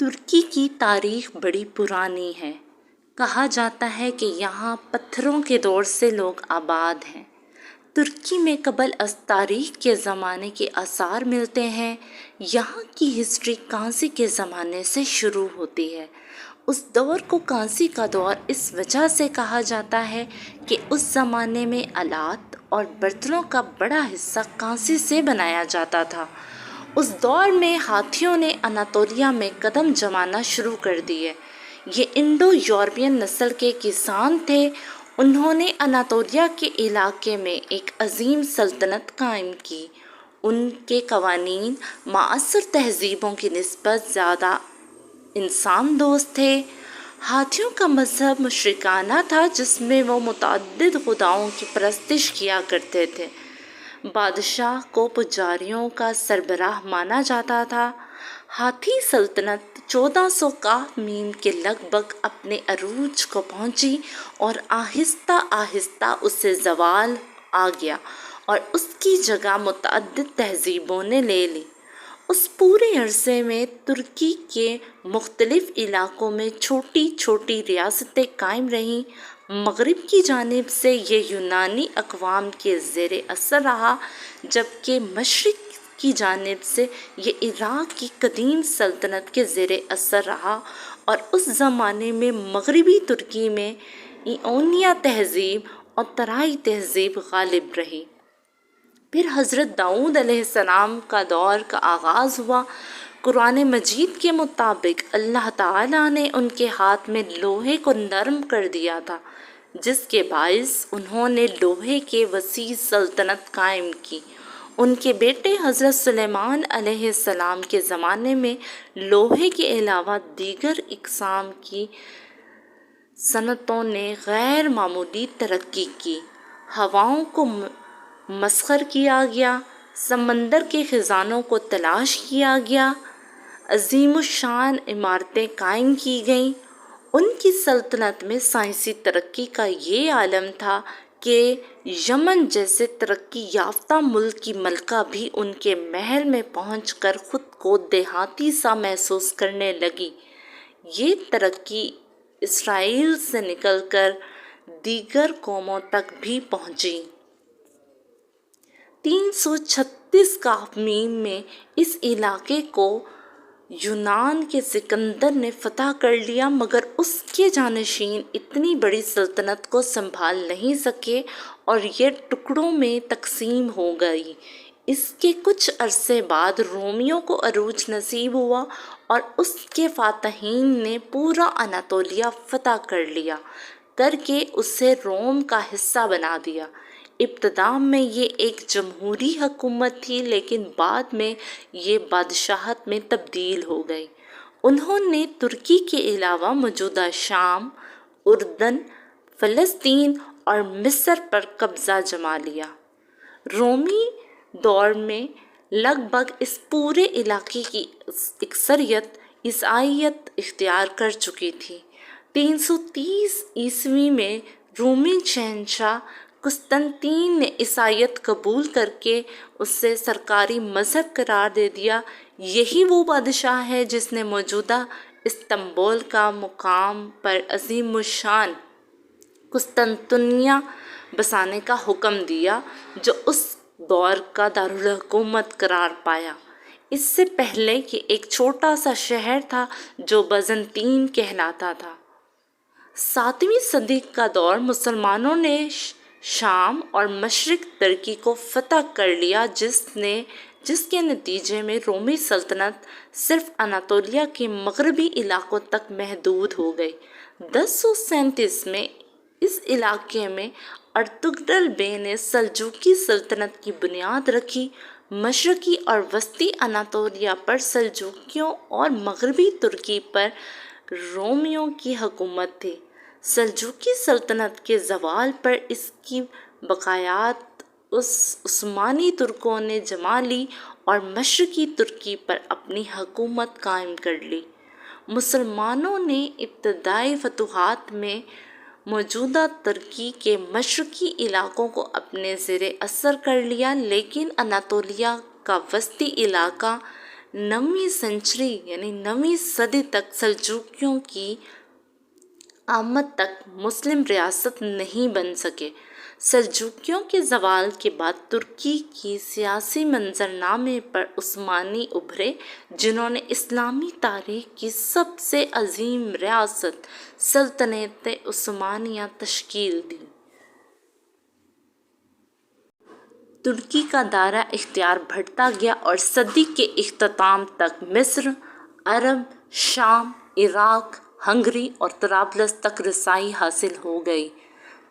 ترکی کی تاریخ بڑی پرانی ہے۔ کہا جاتا ہے کہ یہاں پتھروں کے دور سے لوگ آباد ہیں۔ ترکی میں قبل از تاریخ کے زمانے کے آثار ملتے ہیں۔ یہاں کی ہسٹری کانسی کے زمانے سے شروع ہوتی ہے۔ اس دور کو کانسی کا دور اس وجہ سے کہا جاتا ہے کہ اس زمانے میں آلات اور برتنوں کا بڑا حصہ کانسی سے بنایا جاتا تھا۔ اس دور میں ہاتھیوں نے اناطولیہ میں قدم جمانا شروع کر دیے۔ یہ انڈو یورپین نسل کے کسان تھے۔ انہوں نے اناطولیہ کے علاقے میں ایک عظیم سلطنت قائم کی۔ ان کے قوانین معاصر تہذیبوں کی نسبت زیادہ انسان دوست تھے۔ ہاتھیوں کا مذہب مشرکانہ تھا جس میں وہ متعدد خداؤں کی پرستش کیا کرتے تھے۔ بادشاہ کو پجاریوں کا سربراہ مانا جاتا تھا۔ ہاتھی سلطنت 1400 کے لگ بھگ اپنے عروج کو پہنچی اور آہستہ آہستہ اس سے زوال آ گیا اور اس کی جگہ متعدد تہذیبوں نے لے لی۔ اس پورے عرصے میں ترکی کے مختلف علاقوں میں چھوٹی چھوٹی ریاستیں قائم رہیں۔ مغرب کی جانب سے یہ یونانی اقوام کے زیر اثر رہا، جبکہ مشرق کی جانب سے یہ عراق کی قدیم سلطنت کے زیر اثر رہا، اور اس زمانے میں مغربی ترکی میں ایونیا تہذیب اور ترائی تہذیب غالب رہی۔ پھر حضرت داؤد علیہ السلام کا دور کا آغاز ہوا۔ قرآن مجید کے مطابق اللہ تعالیٰ نے ان کے ہاتھ میں لوہے کو نرم کر دیا تھا، جس کے باعث انہوں نے لوہے کی وسیع سلطنت قائم کی۔ ان کے بیٹے حضرت سلیمان علیہ السلام کے زمانے میں لوہے کے علاوہ دیگر اقسام کی صنعتوں نے غیر معمولی ترقی کی۔ ہواؤں کو مسخر کیا گیا، سمندر کے خزانوں کو تلاش کیا گیا، عظیم الشان عمارتیں قائم کی گئیں۔ ان کی سلطنت میں سائنسی ترقی کا یہ عالم تھا کہ یمن جیسے ترقی یافتہ ملک کی ملکہ بھی ان کے محل میں پہنچ کر خود کو دیہاتی سا محسوس کرنے لگی۔ یہ ترقی اسرائیل سے نکل کر دیگر قوموں تک بھی پہنچی۔ 336 میں اس علاقے کو یونان کے سکندر نے فتح کر لیا، مگر اس کے جانشین اتنی بڑی سلطنت کو سنبھال نہیں سکے اور یہ ٹکڑوں میں تقسیم ہو گئی۔ اس کے کچھ عرصے بعد رومیوں کو عروج نصیب ہوا اور اس کے فاتحین نے پورا اناطولیہ فتح کر کے اسے روم کا حصہ بنا دیا۔ ابتدا میں یہ ایک جمہوری حکومت تھی، لیکن بعد میں یہ بادشاہت میں تبدیل ہو گئی۔ انہوں نے ترکی کے علاوہ موجودہ شام، اردن، فلسطین اور مصر پر قبضہ جما لیا۔ رومی دور میں لگ بھگ اس پورے علاقے کی اکثریت عیسائیت اختیار کر چکی تھی۔ 330 میں رومی شہنشاہ قسطنطین نے عیسائیت قبول کر کے اسے سرکاری مذہب قرار دے دیا۔ یہی وہ بادشاہ ہے جس نے موجودہ استنبول کا مقام پر عظیم الشان قسطنطنیہ بسانے کا حکم دیا، جو اس دور کا دارالحکومت قرار پایا۔ اس سے پہلے یہ ایک چھوٹا سا شہر تھا جو بازنطین کہلاتا تھا۔ 7ویں صدی کا دور مسلمانوں نے شام اور مشرق ترکی کو فتح کر لیا، جس کے نتیجے میں رومی سلطنت صرف اناطولیہ کے مغربی علاقوں تک محدود ہو گئی۔ 1037 میں اس علاقے میں ارطغرل بے نے سلجوقی سلطنت کی بنیاد رکھی۔ مشرقی اور وسطی اناطولیہ پر سلجوقیوں اور مغربی ترکی پر رومیوں کی حکومت تھی۔ سلجوقی سلطنت کے زوال پر اس کی بقایات عثمانی ترکوں نے جما لی اور مشرقی ترکی پر اپنی حکومت قائم کر لی۔ مسلمانوں نے ابتدائی فتوحات میں موجودہ ترکی کے مشرقی علاقوں کو اپنے زیر اثر کر لیا، لیکن اناطولیہ کا وسطی علاقہ 9ویں سنچری یعنی 9ویں صدی تک سلجوقیوں کی آمد تک مسلم ریاست نہیں بن سکے۔ سلجوقیوں کے زوال کے بعد ترکی کی سیاسی منظرنامے پر عثمانی ابھرے، جنہوں نے اسلامی تاریخ کی سب سے عظیم ریاست سلطنت عثمانیہ تشکیل دی۔ ترکی کا دائرہ اختیار بڑھتا گیا اور صدی کے اختتام تک مصر، عرب، شام، عراق، ہنگری اور طرابلس تک رسائی حاصل ہو گئی۔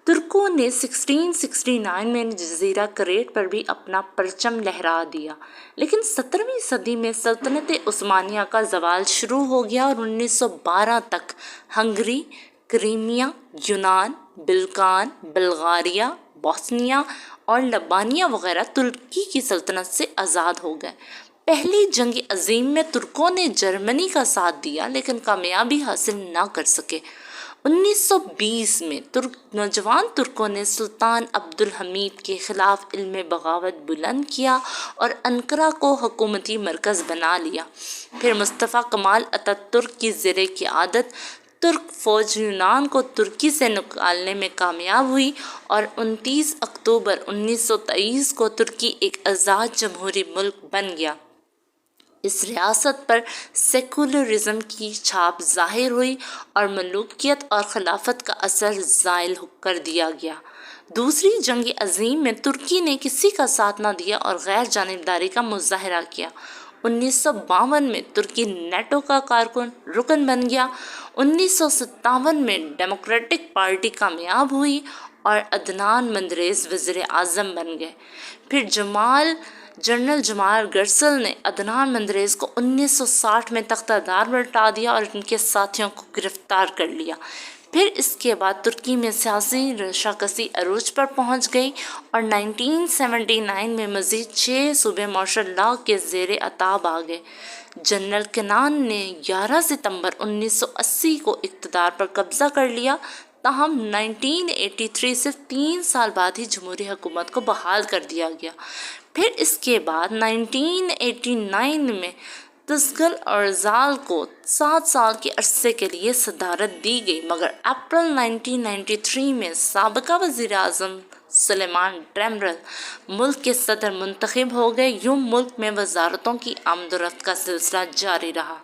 ترکوں نے 1669 میں جزیرہ کریٹ پر بھی اپنا پرچم لہرا دیا، لیکن 17ویں صدی میں سلطنت عثمانیہ کا زوال شروع ہو گیا اور 1912 تک ہنگری، کرائمیا، یونان، بلقان، بلغاریہ، بوسنیا اور لبنان وغیرہ ترکی کی سلطنت سے آزاد ہو گئے۔ پہلی جنگ عظیم میں ترکوں نے جرمنی کا ساتھ دیا لیکن کامیابی حاصل نہ کر سکے۔ 1920 میں نوجوان ترکوں نے سلطان عبد الحمید کے خلاف عزم بغاوت بلند کیا اور انقرہ کو حکومتی مرکز بنا لیا۔ پھر مصطفیٰ کمال اتاتürk ترک کی زیر قیادت ترک فوج یونان کو ترکی سے نکالنے میں کامیاب ہوئی اور 29 اکتوبر 1923 کو ترکی ایک آزاد جمہوری ملک بن گیا۔ اس ریاست پر سیکولرزم کی چھاپ ظاہر ہوئی اور ملوکیت اور خلافت کا اثر زائل کر دیا گیا۔ دوسری جنگ عظیم میں ترکی نے کسی کا ساتھ نہ دیا اور غیر جانبداری کا مظاہرہ کیا۔ 1952 میں ترکی نیٹو کا رکن بن گیا۔ 1957 میں ڈیموکریٹک پارٹی کامیاب ہوئی اور عدنان مندریز وزیر اعظم بن گئے۔ پھر جنرل جمال گرسل نے عدنان مندریز کو 1960 میں تختہ دار پر لٹا دیا اور ان کے ساتھیوں کو گرفتار کر لیا۔ پھر اس کے بعد ترکی میں سیاسی رشاکسی عروج پر پہنچ گئی اور 1979 میں مزید 6 صوبے مارشل لاء کے زیر اعتبار آ گئے۔ جنرل کنان نے 11 ستمبر 1980 کو اقتدار پر قبضہ کر لیا، تاہم 1983 صرف 3 سال بعد ہی جمہوری حکومت کو بحال کر دیا گیا۔ پھر اس کے بعد 1989 میں تزگل اورزال کو 7 سال کے عرصے کے لیے صدارت دی گئی، مگر اپریل 1993 میں سابقہ وزیر اعظم سلیمان ڈیمیرل ملک کے صدر منتخب ہو گئے۔ یوں ملک میں وزارتوں کی آمد و رفت کا سلسلہ جاری رہا۔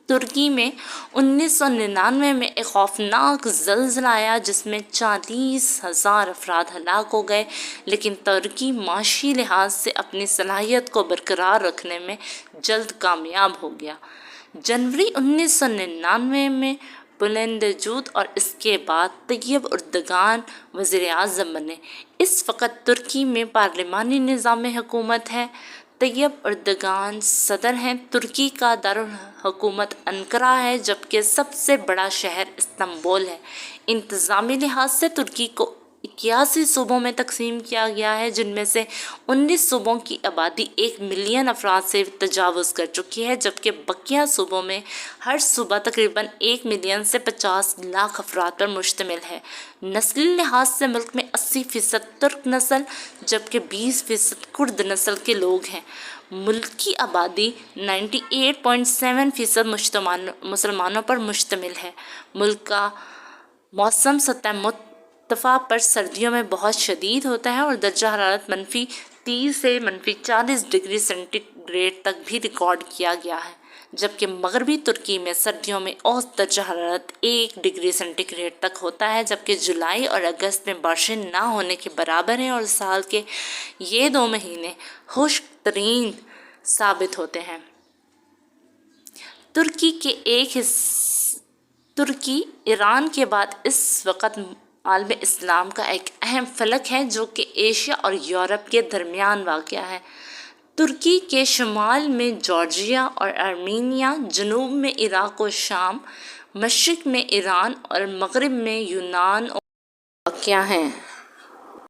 ترکی میں 1999 میں ایک خوفناک زلزلہ آیا جس میں 40,000 افراد ہلاک ہو گئے، لیکن ترکی معاشی لحاظ سے اپنی صلاحیت کو برقرار رکھنے میں جلد کامیاب ہو گیا۔ جنوری 1999 میں بلند جود اور اس کے بعد طیب اردگان وزیر اعظم بنے۔ اس وقت ترکی میں پارلیمانی نظام حکومت ہے۔ طیب اردگان صدر ہیں۔ ترکی کا دارالحکومت انقرہ ہے جبکہ سب سے بڑا شہر استنبول ہے۔ انتظامی لحاظ سے ترکی کو 81 صوبوں میں تقسیم کیا گیا ہے، جن میں سے 19 صوبوں کی آبادی 1 ملین افراد سے تجاوز کر چکی ہے، جبکہ بقیہ صوبوں میں ہر صوبہ تقریباً 1 ملین سے 50 لاکھ افراد پر مشتمل ہے۔ نسلی لحاظ سے ملک میں 80% ترک نسل جبکہ 20% کرد نسل کے لوگ ہیں۔ ملک کی آبادی 98.7% مسلمانوں پر مشتمل ہے۔ ملک کا موسم سطح مرتفع پر سردیوں میں بہت شدید ہوتا ہے اور درجہ حرارت -30 سے -40 ڈگری سینٹی گریڈ تک بھی ریکارڈ کیا گیا ہے، جبکہ مغربی ترکی میں سردیوں میں اوسط درجہ حرارت 1 ڈگری سینٹی گریڈ تک ہوتا ہے، جبکہ جولائی اور اگست میں بارشیں نہ ہونے کے برابر ہیں اور سال کے یہ 2 مہینے خشک ترین ثابت ہوتے ہیں۔ ترکی ایران کے بعد اس وقت عالم اسلام کا ایک اہم فلک ہے جو کہ ایشیا اور یورپ کے درمیان واقع ہے۔ ترکی کے شمال میں جارجیا اور آرمینیا، جنوب میں عراق و شام، مشرق میں ایران اور مغرب میں یونان واقع ہیں۔